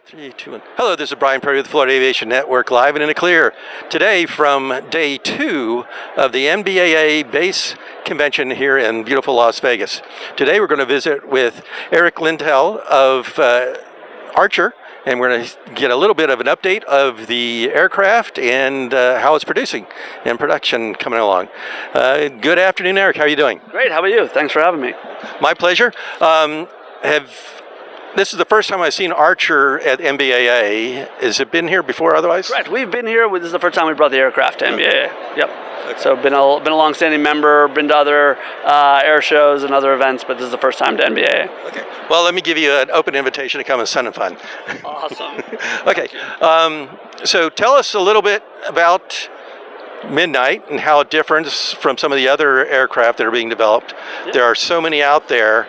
3, 2, 1. Hello, this is Brian Purdy with the Florida Aviation Network, live and in the clear. Today from day 2 of the NBAA base convention here in beautiful Las Vegas. Today we're going to visit with Eric Lentell of Archer, and we're going to get a little bit of an update of the aircraft and how it's producing and production coming along. Good afternoon, Eric. How are you doing? Great. How are you? Thanks for having me. My pleasure. This is the first time I've seen Archer at NBAA. Has it been here before otherwise? Correct. We've been here. This is the first time we brought the aircraft to NBAA. Yep. Okay. So been a long-standing member, been to other air shows and other events, but this is the first time to NBAA. Okay. Well, let me give you an open invitation to come and Sun and Fun. Awesome. Okay. So tell us a little bit about Midnight and how it differs from some of the other aircraft that are being developed. Yep. There are so many out there.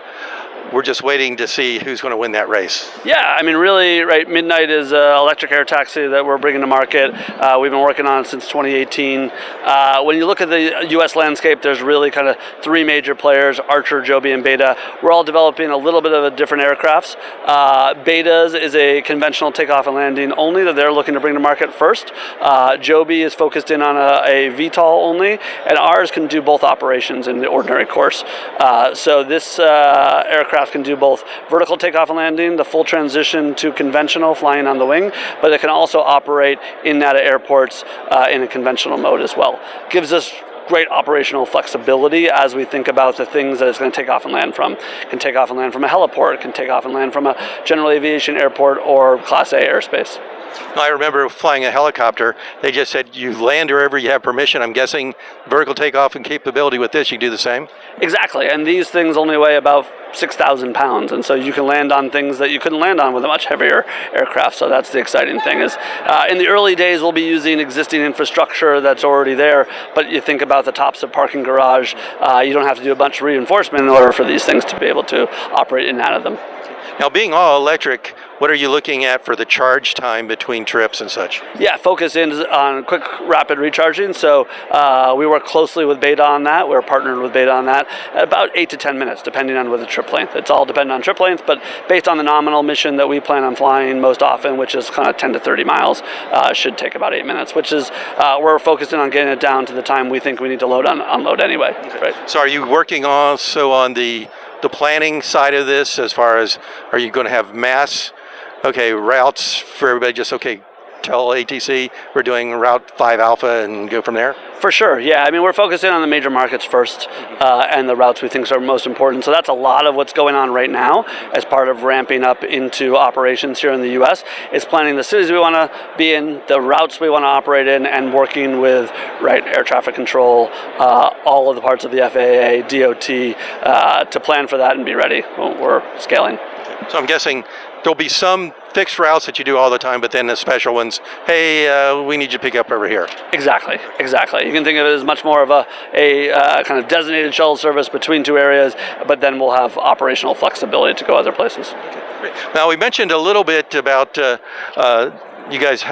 We're just waiting to see who's going to win that race. Yeah, I mean, really, right, Midnight is an electric air taxi that we're bringing to market. We've been working on it since 2018. When you look at the U.S. landscape, there's really kind of 3 major players, Archer, Joby, and Beta. We're all developing a little bit of a different aircrafts. Beta's is a conventional takeoff and landing only that they're looking to bring to market first. Joby is focused in on a VTOL only, and ours can do both operations in the ordinary course. So this aircraft can do both vertical takeoff and landing, the full transition to conventional flying on the wing, but it can also operate in NATA airports in a conventional mode as well. Gives us great operational flexibility as we think about the things that it's going to take off and land from. It can take off and land from a heliport, it can take off and land from a general aviation airport or Class A airspace. I remember flying a helicopter. They just said you land wherever you have permission. I'm guessing vertical takeoff and capability with this, you do the same? Exactly, and these things only weigh about 6,000 pounds, and so you can land on things that you couldn't land on with a much heavier aircraft, so that's the exciting thing. Is in the early days we'll be using existing infrastructure that's already there, but you think about the tops of parking garage, you don't have to do a bunch of reinforcement in order for these things to be able to operate in and out of them. Now, being all electric, what are you looking at for the charge time between trips and such? Yeah, focus in on quick, rapid recharging. So we work closely with Beta on that. We're partnered with Beta on that. About 8 to 10 minutes, depending on what the trip length. It's all dependent on trip length, but based on the nominal mission that we plan on flying most often, which is kind of 10 to 30 miles, should take about 8 minutes, which is, we're focusing on getting it down to the time we think we need to unload anyway. Right? So are you working also on the planning side of this, as far as, are you going to have mass routes for everybody, just tell ATC we're doing Route 5 Alpha and go from there? For sure, yeah. I mean, we're focusing on the major markets first and the routes we think are most important. So that's a lot of what's going on right now as part of ramping up into operations here in the U.S. It's planning the cities we want to be in, the routes we want to operate in, and working with air traffic control, all of the parts of the FAA, DOT, to plan for that and be ready when we're scaling. So I'm guessing there'll be some fixed routes that you do all the time, but then the special ones, hey, we need you to pick up over here. Exactly. You can think of it as much more of a kind of designated shuttle service between 2 areas, but then we'll have operational flexibility to go other places. Okay, great. Now, we mentioned a little bit about you guys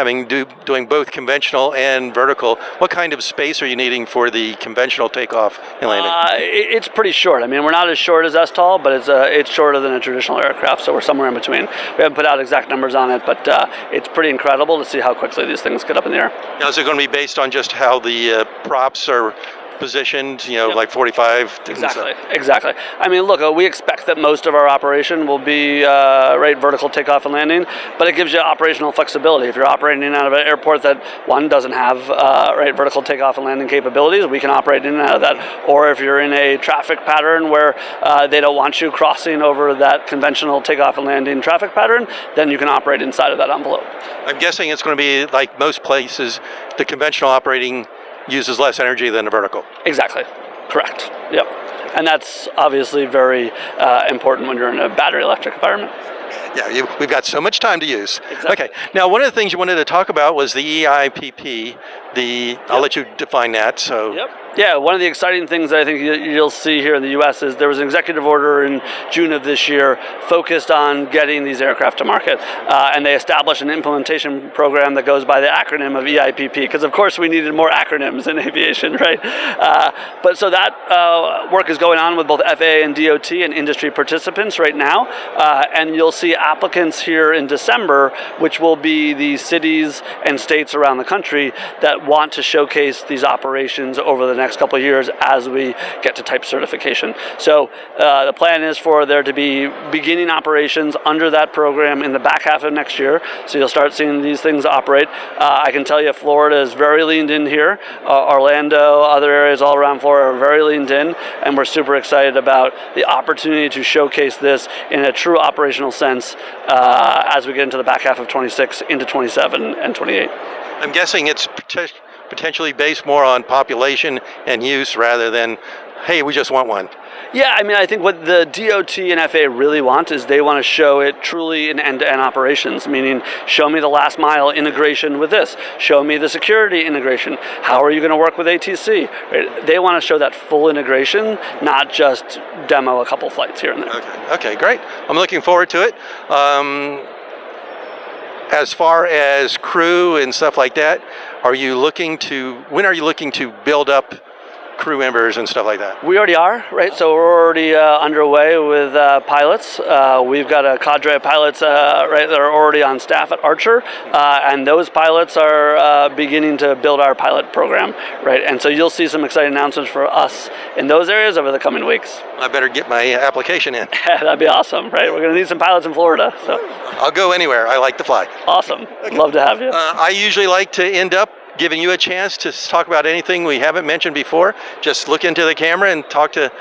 doing both conventional and vertical. What kind of space are you needing for the conventional takeoff and landing? It's pretty short. I mean, we're not as short as STOL, but it's shorter than a traditional aircraft, so we're somewhere in between. We haven't put out exact numbers on it, but it's pretty incredible to see how quickly these things get up in the air. Now, is it going to be based on just how the props are positioned, yep. Like 45? Exactly. I mean, look, we expect that most of our operation will be vertical takeoff and landing, but it gives you operational flexibility. If you're operating out of an airport that, one, doesn't have vertical takeoff and landing capabilities, we can operate in and out of that. Or if you're in a traffic pattern where they don't want you crossing over that conventional takeoff and landing traffic pattern, then you can operate inside of that envelope. I'm guessing it's going to be like most places, the conventional operating uses less energy than the vertical. Exactly. Correct. Yep. And that's obviously very important when you're in a battery electric environment. Yeah, we've got so much time to use. Exactly. Okay. Now, one of the things you wanted to talk about was the EIPP. I'll let you define that. So. Yep. Yeah, one of the exciting things that I think you'll see here in the U.S. is there was an executive order in June of this year focused on getting these aircraft to market. And they established an implementation program that goes by the acronym of EIPP, because of course we needed more acronyms in aviation, right? But so that work is going on with both FAA and DOT and industry participants right now. And you'll see applicants here in December, which will be the cities and states around the country that want to showcase these operations over the next couple of years as we get to type certification. So the plan is for there to be beginning operations under that program in the back half of next year. So you'll start seeing these things operate. I can tell you Florida is very leaned in here. Orlando, other areas all around Florida are very leaned in, and we're super excited about the opportunity to showcase this in a true operational sense as we get into the back half of 26 into 27 and 28. I'm guessing it's potentially based more on population and use rather than, hey, we just want one. Yeah, I mean, I think what the DOT and FAA really want is they want to show it truly in end-to-end operations, meaning show me the last mile integration with this, show me the security integration, how are you going to work with ATC? Right? They want to show that full integration, not just demo a couple flights here and there. Okay, great. I'm looking forward to it. As far as crew and stuff like that, when are you looking to build up crew members and stuff like that? We already are, right? So we're already underway with pilots. We've got a cadre of pilots right, that are already on staff at Archer, and those pilots are beginning to build our pilot program, right? And so you'll see some exciting announcements for us in those areas over the coming weeks. I better get my application in. That'd be awesome, right? We're going to need some pilots in Florida. So I'll go anywhere. I like to fly. Awesome. Okay. Love to have you. I usually like to end up giving you a chance to talk about anything we haven't mentioned before. Just look into the camera and talk to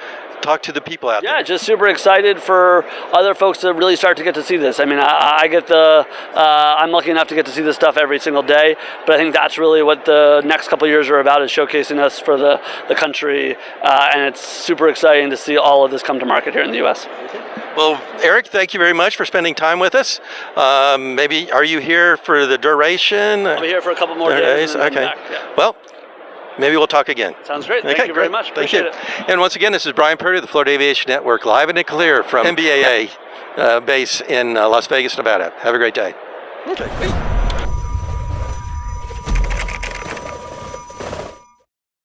the people out there. Yeah, just super excited for other folks to really start to get to see this. I mean, I get I'm lucky enough to get to see this stuff every single day, but I think that's really what the next couple of years are about, is showcasing us for the country, and it's super exciting to see all of this come to market here in the U.S. Okay. Well, Eric, thank you very much for spending time with us. Maybe, are you here for the duration? I'll be here for a couple more days. Okay. Back, yeah. Well, maybe we'll talk again. Sounds great. Thank you very much. Appreciate it. And once again, this is Brian Purdy of the Florida Aviation Network, live and clear from NBAA base in Las Vegas, Nevada. Have a great day. Okay.